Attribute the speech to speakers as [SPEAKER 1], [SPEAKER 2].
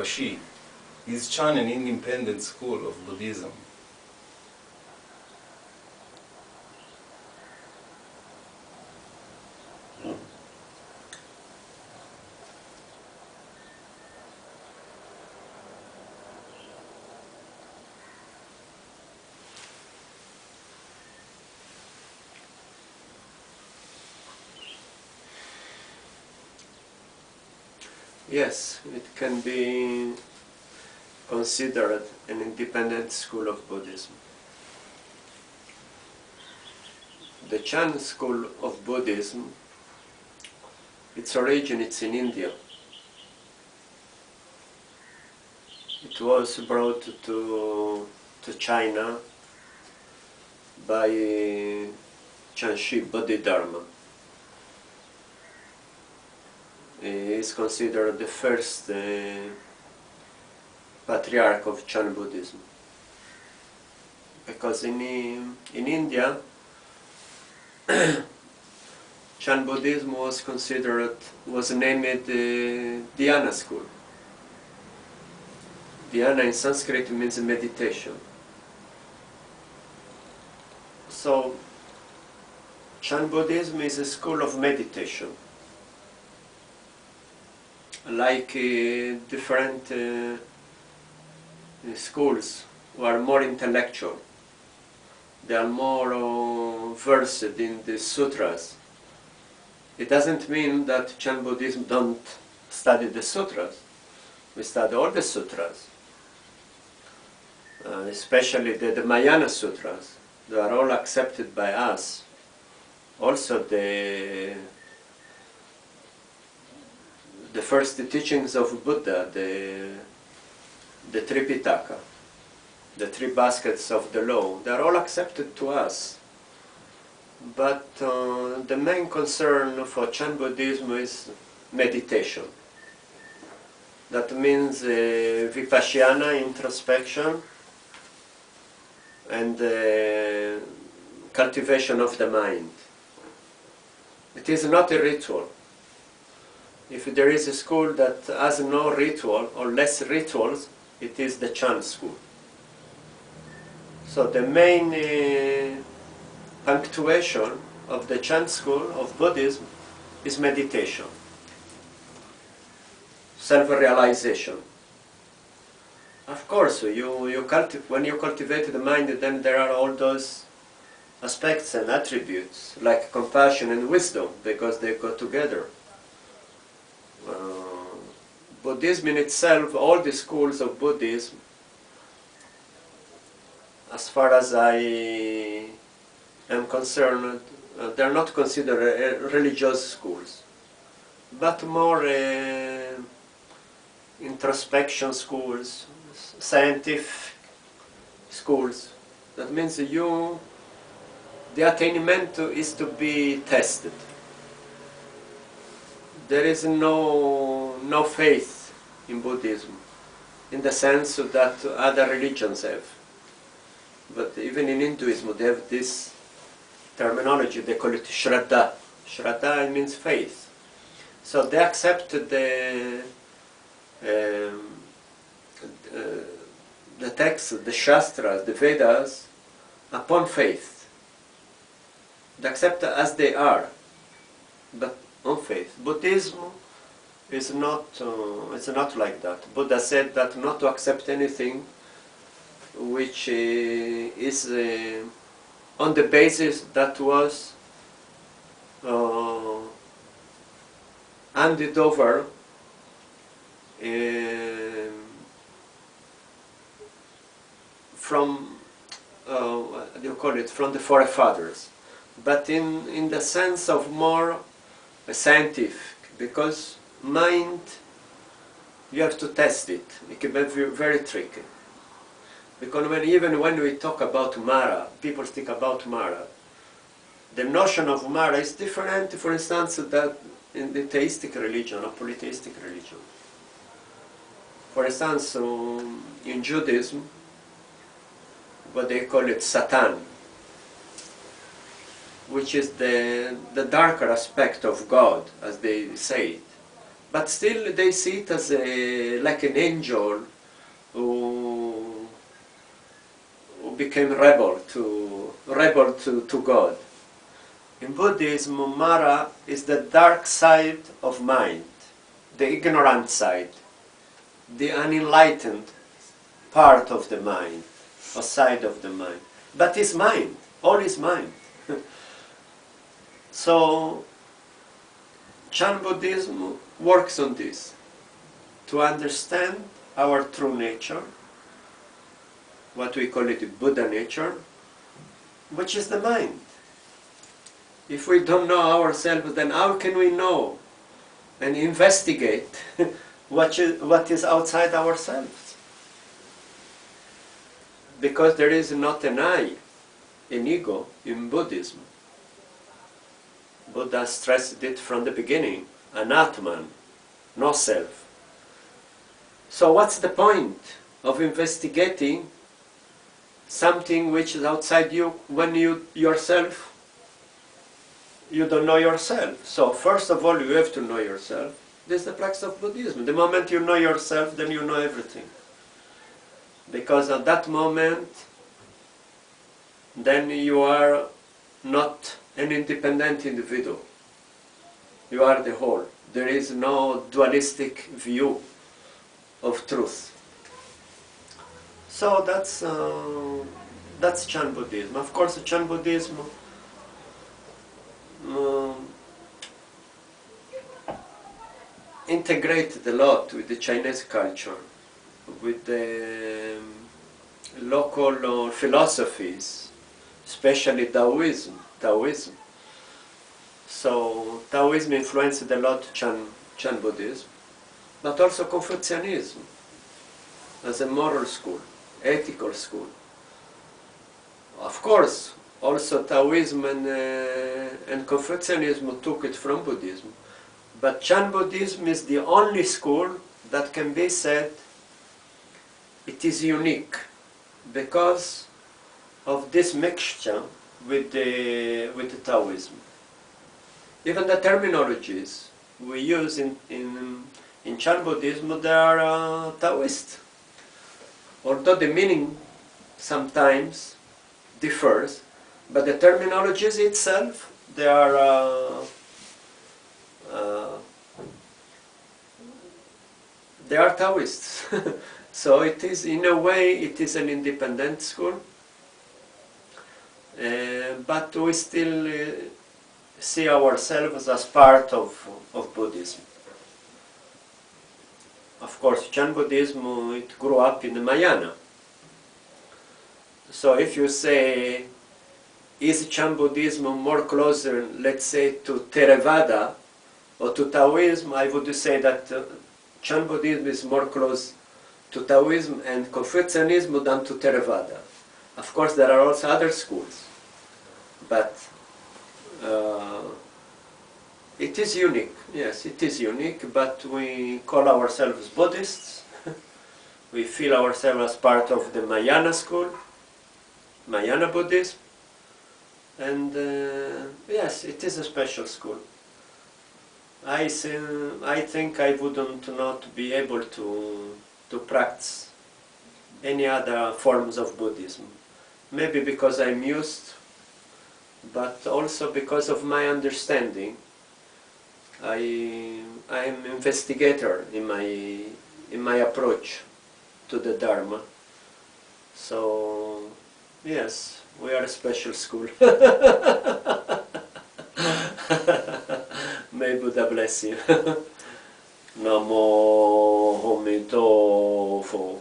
[SPEAKER 1] FASHI. Is Chen an independent school of Buddhism?
[SPEAKER 2] Yes, it can be considered an independent school of Buddhism. The Chen school of Buddhism, its origin is in India. It was brought to China by Chen Bodhidharma. He is considered the first patriarch of Chen Buddhism, because in India Chen Buddhism was named Dhyana school. Dhyana in Sanskrit means meditation. So Chen Buddhism is a school of meditation. Like different schools who are more intellectual, they are more versed in the sutras. It doesn't mean that Chen Buddhism don't study the sutras. We study all the sutras, especially the Mahayana sutras. They are all accepted by us. Also the first teachings of Buddha, the Tripitaka, the three baskets of the law, they are all accepted to us. But the main concern for Chen Buddhism is meditation. That means vipassana, introspection, and cultivation of the mind. It is not a ritual. If there is a school that has no ritual or less rituals, it is the Chen school. So the main punctuation of the Chen school of Buddhism is meditation, self-realization. Of course, when you cultivate the mind, then there are all those aspects and attributes like compassion and wisdom, because they go together. Buddhism in itself, all the schools of Buddhism, as far as I am concerned, they are not considered religious schools, but more introspection schools, scientific schools. That means the attainment is to be tested. There is no faith in Buddhism in the sense that other religions have. But even in Hinduism they have this terminology, they call it Shraddha. Shraddha means faith. So they accept the texts, the Shastras, the Vedas, upon faith. They accept as they are, but on faith. Buddhism is not, it's not like that. Buddha said that not to accept anything which is on the basis that was handed over from, what do you call it, from the forefathers, but in the sense of more scientific, because mind, you have to test it. It can be very tricky. Because even when we talk about Mara, people think about Mara. The notion of Mara is different, for instance, that in the theistic religion or polytheistic religion. For instance, in Judaism, what they call it Satan, which is the darker aspect of God, as they say it. But still they see it as like an angel who became rebel to God. In Buddhism, Mara is the dark side of mind, the ignorant side, the unenlightened part of the mind, or side of the mind. But it's mind, all is mind. So, Chan Buddhism works on this, to understand our true nature, what we call it the Buddha nature, which is the mind. If we don't know ourselves, then how can we know and investigate what is outside ourselves? Because there is not an I, an ego, in Buddhism. Buddha stressed it from the beginning, an Atman, no self. So what's the point of investigating something which is outside you when you yourself, you don't know yourself? So first of all, you have to know yourself. This is the practice of Buddhism. The moment you know yourself, then you know everything. Because at that moment, then you are not an independent individual. You are the whole. There is no dualistic view of truth. So that's Chan Buddhism. Of course, Chan Buddhism integrated a lot with the Chinese culture, with the local philosophies, especially Taoism. So Taoism influenced a lot Chan Buddhism, but also Confucianism as a moral school, ethical school. Of course, also Taoism and Confucianism took it from Buddhism, but Chan Buddhism is the only school that can be said it is unique because of this mixture with the Taoism. Even the terminologies we use in Chan Buddhism, they are Taoist. Although the meaning sometimes differs, but the terminologies itself, they are Taoists. So it is, in a way, it is an independent school, but we still see ourselves as part of Buddhism. Of course, Chan Buddhism, it grew up in the Mahayana. So if you say, is Chan Buddhism more closer, let's say, to Theravada or to Taoism, I would say that Chan Buddhism is more close to Taoism and Confucianism than to Theravada. Of course, there are also other schools, but it is unique. Yes, it is unique, but we call ourselves Buddhists. We feel ourselves as part of the Mahayana school, Mahayana Buddhism, and yes, it is a special school. I think I wouldn't not be able to practice any other forms of Buddhism. Maybe because I'm used, but also because of my understanding. I am an investigator in my approach to the Dharma. So yes, we are a special school. May Buddha bless you. Namo Hommito Pho.